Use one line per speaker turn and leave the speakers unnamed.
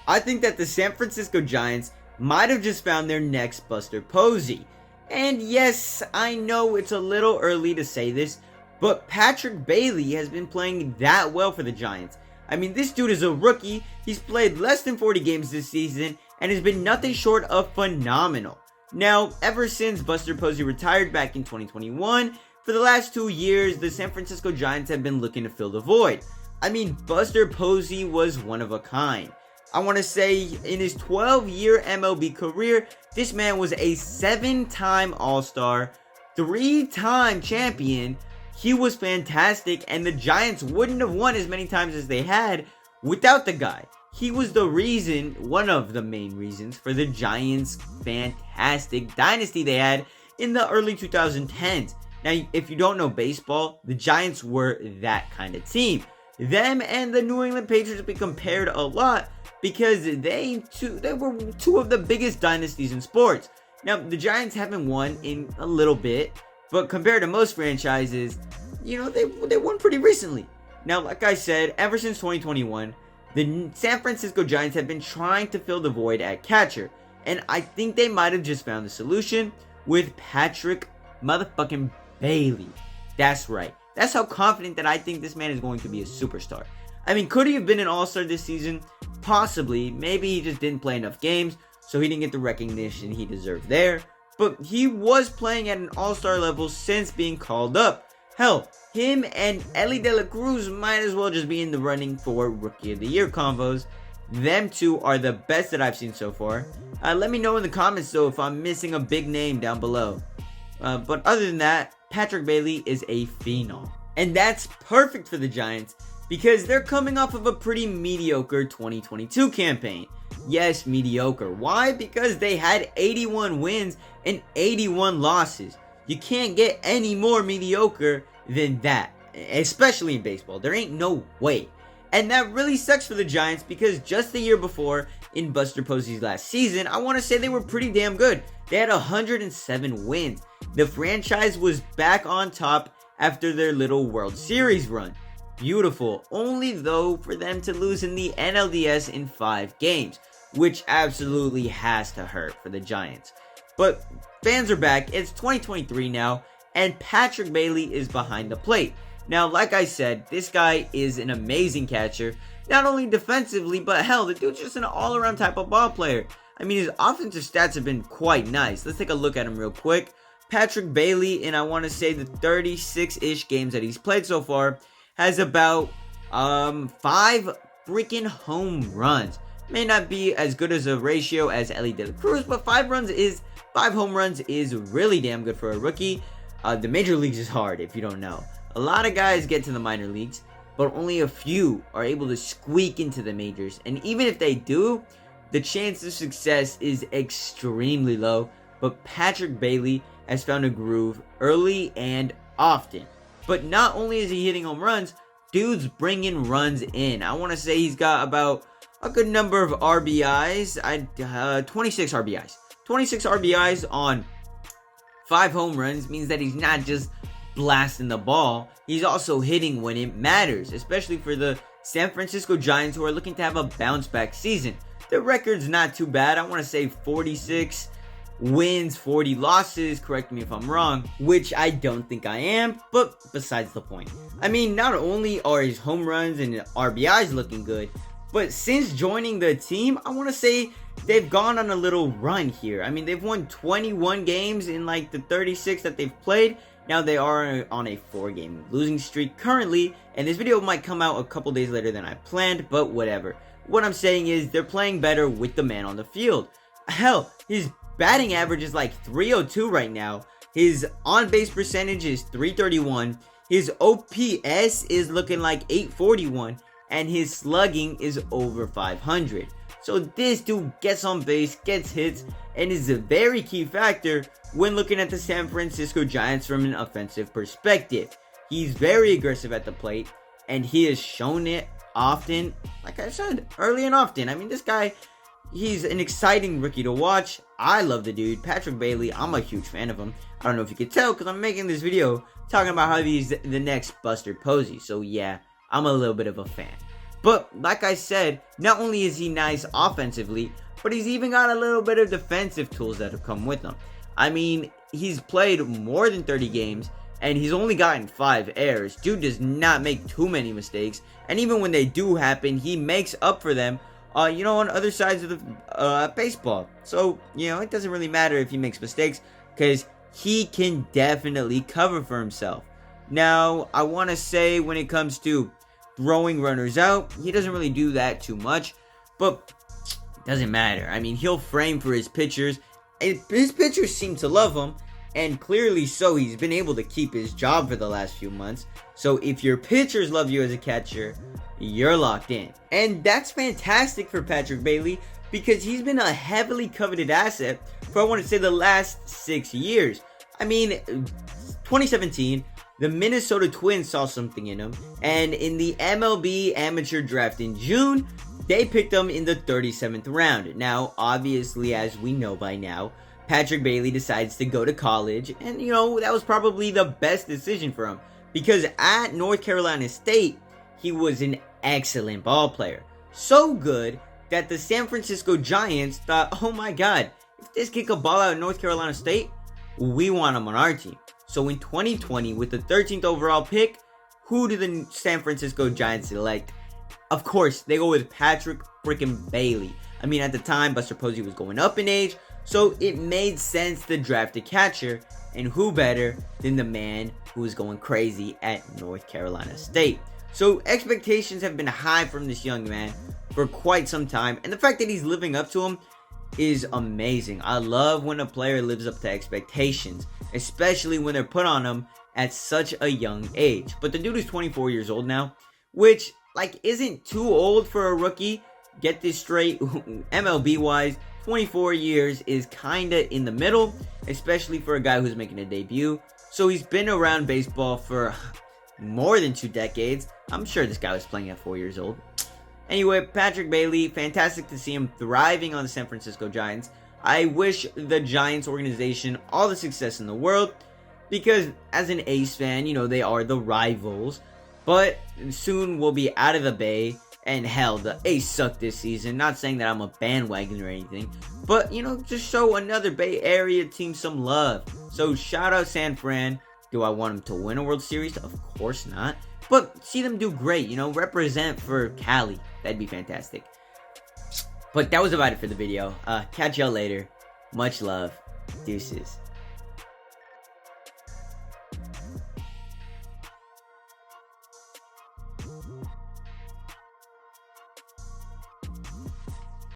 I think that the San Francisco Giants might have just found their next Buster Posey. And yes, I know it's a little early to say this, but Patrick Bailey has been playing that well for the Giants. I mean, this dude is a rookie. He's played less than 40 games this season and has been nothing short of phenomenal. Now, ever since Buster Posey retired back in 2021, for the last 2 years, the San Francisco Giants have been looking to fill the void. I mean, Buster Posey was one of a kind. I want to say in his 12-year MLB career, this man was a 7-time All-Star, 3-time champion. He was fantastic, and the Giants wouldn't have won as many times as they had without the guy. He was the reason, one of the main reasons, for the Giants' fantastic dynasty they had in the early 2010s. Now, if you don't know baseball, the Giants were that kind of team. Them and the New England Patriots be compared a lot because they were two of the biggest dynasties in sports. Now, the Giants haven't won in a little bit, but compared to most franchises, they won pretty recently. Now, like I said, ever since 2021, the San Francisco Giants have been trying to fill the void at catcher, and I think they might have just found the solution with Patrick motherfucking Bailey. That's right. That's how confident that I think this man is going to be a superstar. I mean, could he have been an all-star this season? Possibly. Maybe he just didn't play enough games, so he didn't get the recognition he deserved there. But he was playing at an all-star level since being called up. Hell, him and Elly De La Cruz might as well just be in the running for Rookie of the Year combos. Them two are the best that I've seen so far. Let me know in the comments though if I'm missing a big name down below. But other than that, Patrick Bailey is a phenom. And that's perfect for the Giants because they're coming off of a pretty mediocre 2022 campaign. Yes, mediocre. Why? Because they had 81 wins and 81 losses. You can't get any more mediocre than that, especially in baseball. There ain't no way. And that really sucks for the Giants because just the year before, in Buster Posey's last season, I want to say they were pretty damn good. They had 107 wins. The franchise was back on top after their little World Series run. Beautiful. Only though for them to lose in the NLDS in 5 games, which absolutely has to hurt for the Giants. But fans are back. It's 2023 now, and Patrick Bailey is behind the plate. Now, like I said, this guy is an amazing catcher, not only defensively, but hell, the dude's just an all-around type of ball player. I mean, his offensive stats have been quite nice. Let's take a look at him real quick. Patrick Bailey, in I want to say the 36-ish games that he's played so far, has about 5 freaking home runs. May not be as good as a ratio as Elly De La Cruz, but 5 home runs is really damn good for a rookie. The major leagues is hard if you don't know. A lot of guys get to the minor leagues, but only a few are able to squeak into the majors. And even if they do, the chance of success is extremely low. But Patrick Bailey has found a groove early and often. But not only is he hitting home runs, dude's bringing runs in. I want to say he's got about a good number of RBIs. 26 RBIs. 26 RBIs on 5 home runs means that he's not just blasting the ball. He's also hitting when it matters, especially for the San Francisco Giants who are looking to have a bounce back season. Their record's not too bad. I want to say 46 wins, 40 losses. Correct me if I'm wrong, which I don't think I am, but besides the point. I mean, not only are his home runs and RBIs looking good, but since joining the team, I want to say they've gone on a little run here. I mean, they've won 21 games in like the 36 that they've played. Now they are on a 4-game losing streak currently, and this video might come out a couple days later than I planned, but whatever. What I'm saying is they're playing better with the man on the field. Hell, his batting average is like 302 right now. His on-base percentage is 331. His OPS is looking like 841, and his slugging is over 500. So this dude gets on base, gets hits, and is a very key factor when looking at the San Francisco Giants from an offensive perspective. He's very aggressive at the plate, and he has shown it often, like I said, early and often. I mean, this guy, he's an exciting rookie to watch. I love the dude. Patrick Bailey, I'm a huge fan of him. I don't know if you can tell because I'm making this video talking about how he's the next Buster Posey. So yeah, I'm a little bit of a fan. But like I said, not only is he nice offensively, but he's even got a little bit of defensive tools that have come with him. I mean, he's played more than 30 games, and he's only gotten 5 errors. Dude does not make too many mistakes, and even when they do happen, he makes up for them, on other sides of the baseball. So, it doesn't really matter if he makes mistakes, because he can definitely cover for himself. Now, I want to say when it comes to throwing runners out, he doesn't really do that too much, but it doesn't matter. I mean, he'll frame for his pitchers, and his pitchers seem to love him, and clearly so. He's been able to keep his job for the last few months. So if your pitchers love you as a catcher, you're locked in. And that's fantastic for Patrick Bailey, because he's been a heavily coveted asset for, I want to say, the last 6 years. I mean, 2017, the Minnesota Twins saw something in him, and in the MLB amateur draft in June, they picked him in the 37th round. Now, obviously, as we know by now, Patrick Bailey decides to go to college, and that was probably the best decision for him, because at North Carolina State, he was an excellent ball player. So good that the San Francisco Giants thought, oh my god, if this kid could ball out at North Carolina State, we want him on our team. So in 2020, with the 13th overall pick, who do the San Francisco Giants select? Of course, they go with Patrick freaking Bailey. I mean, at the time, Buster Posey was going up in age, so it made sense to draft a catcher, and who better than the man who was going crazy at North Carolina State. So expectations have been high from this young man for quite some time, and the fact that he's living up to them is amazing. I love when a player lives up to expectations, especially when they're put on them at such a young age. But the dude is 24 years old now, which isn't too old for a rookie. Get this straight, MLB wise, 24 years is kinda in the middle, especially for a guy who's making a debut. So he's been around baseball for more than 2 decades. I'm sure this guy was playing at 4 years old. Anyway, Patrick Bailey, fantastic to see him thriving on the San Francisco Giants. I wish the Giants organization all the success in the world, because as an Ace fan, they are the rivals. But soon we'll be out of the Bay, and hell, the Ace suck this season. Not saying that I'm a bandwagon or anything, but just show another Bay Area team some love. So shout out San Fran. Do I want them to win a World Series? Of course not. But see them do great, represent for Cali. That'd be fantastic. But that was about it for the video. Catch y'all later. Much love. Deuces.